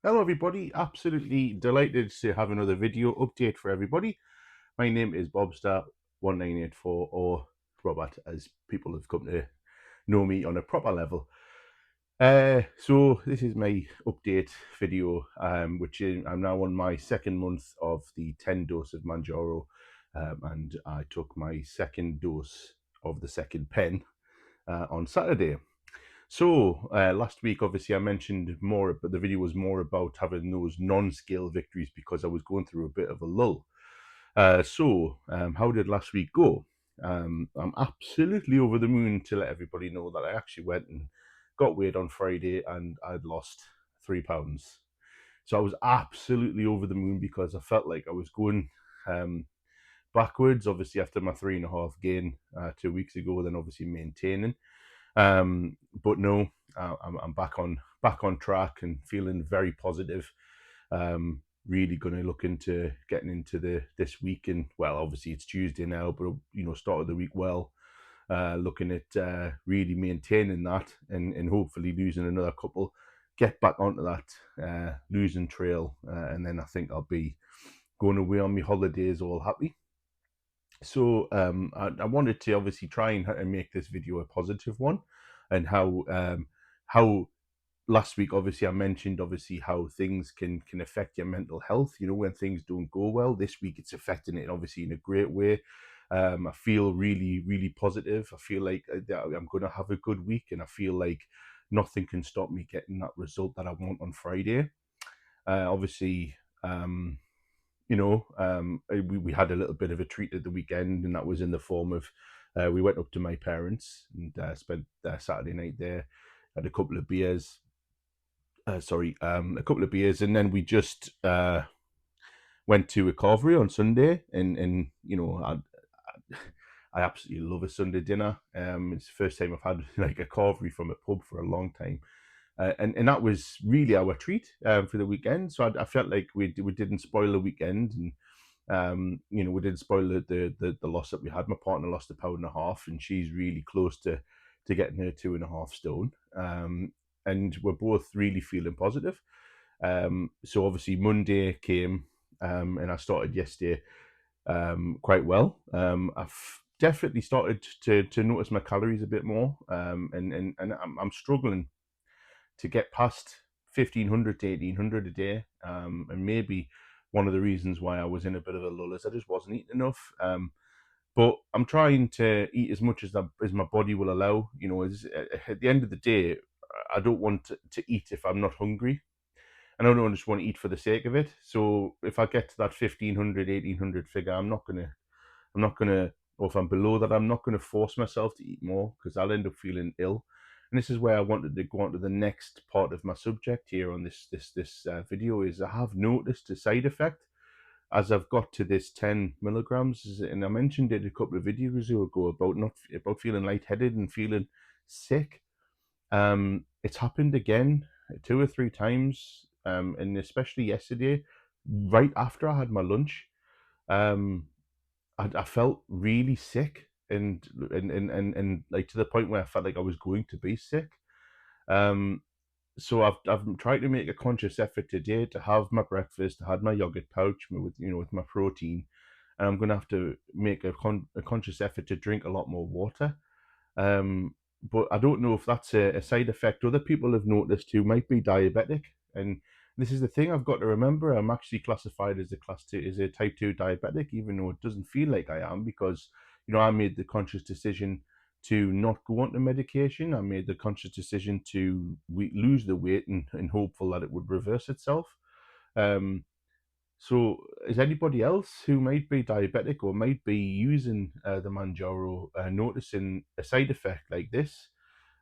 Hello everybody, absolutely delighted to have another video update for everybody. My name is Bobstar1984, or Robert as people have come to know me on a proper level. So this is my update video, which is I'm now on my second month of the 10 dose of Mounjaro, and I took my second dose of the second pen on Saturday. So last week, obviously, I mentioned more, but the video was more about having those non-scale victories because I was going through a bit of a lull. How did last week go? I'm absolutely over the moon to let everybody know that I actually went and got weighed on Friday and I'd lost £3. So I was absolutely over the moon because I felt like I was going backwards, obviously, after my 3.5 gain 2 weeks ago, then obviously maintaining. But no, I'm back on track and feeling very positive. Really going to look into getting into this week, and well, obviously it's Tuesday now, but started the week well. Looking at really maintaining that and hopefully losing another couple, get back onto that losing trail, and then I think I'll be going away on my holidays all happy. So I wanted to obviously try and make this video a positive one, and how last week obviously I mentioned obviously how things can affect your mental health. When things don't go well. This week it's affecting it obviously in a great way. I feel really positive. I feel like I'm going to have a good week, and I feel like nothing can stop me getting that result that I want on Friday. Obviously. We had a little bit of a treat at the weekend, and that was in the form of we went up to my parents and spent Saturday night there, had a couple of beers. A couple of beers, and then we just went to a carvery on Sunday, and I absolutely love a Sunday dinner. It's the first time I've had like a carvery from a pub for a long time. And that was really our treat for the weekend. So I felt like we didn't spoil the weekend, and we didn't spoil the loss that we had. My partner lost 1.5 pounds, and she's really close to getting her 2.5 stone. And we're both really feeling positive. So obviously Monday came, and I started yesterday quite well. I've definitely started to notice my calories a bit more, and I'm struggling to get past 1,500 to 1,800 a day. And maybe one of the reasons why I was in a bit of a lull is I just wasn't eating enough. But I'm trying to eat as much as my body will allow. At the end of the day, I don't want to eat if I'm not hungry, and I don't just want to eat for the sake of it. So if I get to that 1,500, 1,800 figure, I'm not gonna, or if I'm below that, I'm not gonna force myself to eat more because I'll end up feeling ill. And this is where I wanted to go on to the next part of my subject here on this video. Is I have noticed a side effect as I've got to this 10 milligrams, and I mentioned it a couple of videos ago about not about feeling lightheaded and feeling sick. It's happened again 2 or 3 times, and especially yesterday, right after I had my lunch. Um, I felt really sick, and like to the point where I felt like I was going to be sick. Um, so I've tried to make a conscious effort today to have my breakfast, to have my yogurt pouch with my protein, and I'm gonna have to make a conscious effort to drink a lot more water. Um, but I don't know if that's a side effect other people have noticed who might be diabetic. And this is the thing I've got to remember. I'm actually classified as a type 2 diabetic, even though it doesn't feel like I am, because I made the conscious decision to not go onto medication. I made the conscious decision to lose the weight, and hopeful that it would reverse itself. Um, so, is anybody else who might be diabetic or might be using the Manjaro noticing a side effect like this?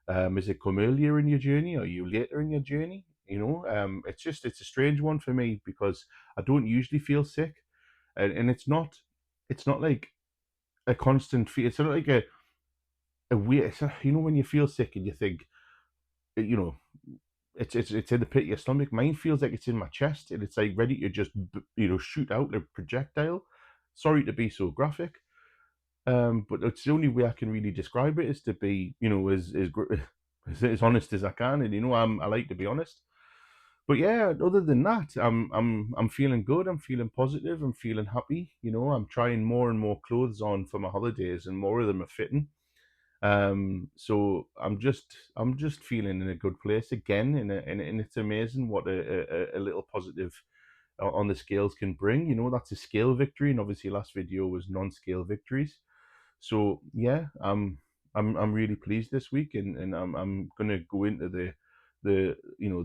Has it come earlier in your journey, or are you later in your journey? It's a strange one for me because I don't usually feel sick, and it's not like a constant feel. It's not like a weird. When you feel sick and you think, you know, it's in the pit of your stomach. Mine feels like it's in my chest, and it's like ready to just shoot out a projectile. Sorry to be so graphic, but it's the only way I can really describe it is to be as honest as I can, and I like to be honest. but yeah, other than that, I'm feeling good. I'm feeling positive. I'm feeling happy. I'm trying more and more clothes on for my holidays, and more of them are fitting. So I'm just feeling in a good place again, and it's amazing what a little positive on the scales can bring. That's a scale victory, and obviously last video was non-scale victories. So yeah, I'm really pleased this week, and I'm gonna go into the you know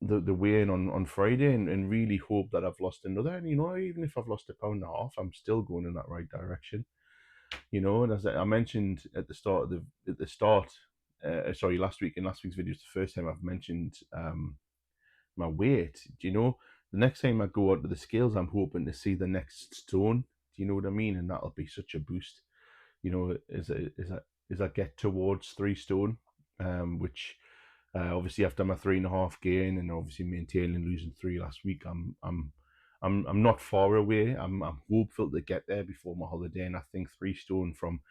the weigh-in on Friday, and really hope that I've lost another. And even if I've lost a pound and a half, I'm still going in that right direction. And as I mentioned at the start sorry, last week, in last week's video, it's the first time I've mentioned my weight. The next time I go onto the scales, I'm hoping to see the next stone. Do you know what I mean? And that'll be such a boost. As I get towards 3 stone, which obviously after my 3.5 gain, and obviously maintaining losing 3 last week, I'm not far away. I'm hopeful to get there before my holiday, and I think 3 stone from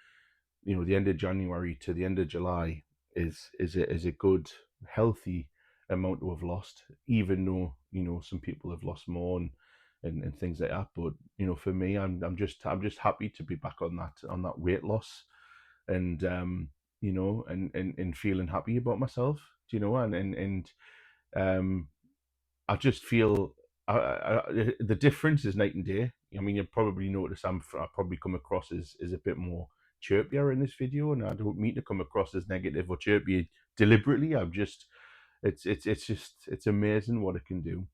the end of January to the end of July is a good healthy amount to have lost, even though some people have lost more, and things like that. But for me, I'm just happy to be back on that weight loss, and and feeling happy about myself. And I just feel the difference is night and day. I mean, you probably notice I probably come across as a bit more chirpier in this video, and I don't mean to come across as negative or chirpy deliberately. It's amazing what it can do.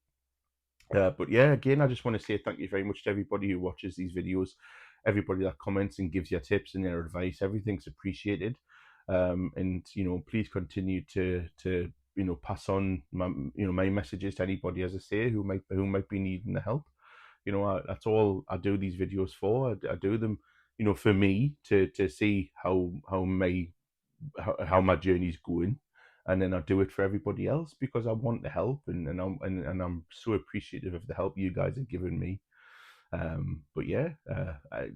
But yeah, again, I just want to say thank you very much to everybody who watches these videos, everybody that comments and gives your tips and their advice. Everything's appreciated. And please continue to pass on my messages to anybody, as I say, who might be needing the help. That's all I do these videos for. I do them, for me to see how my journey's going, and then I do it for everybody else because I want the help, and I'm so appreciative of the help you guys have given me. But yeah,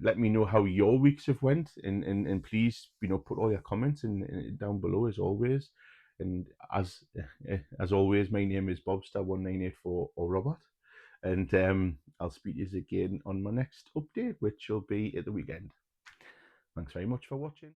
let me know how your weeks have went, and please put all your comments in down below as always. And as always, my name is Bobster1984 or Robert, and I'll speak to you again on my next update, which will be at the weekend. Thanks very much for watching.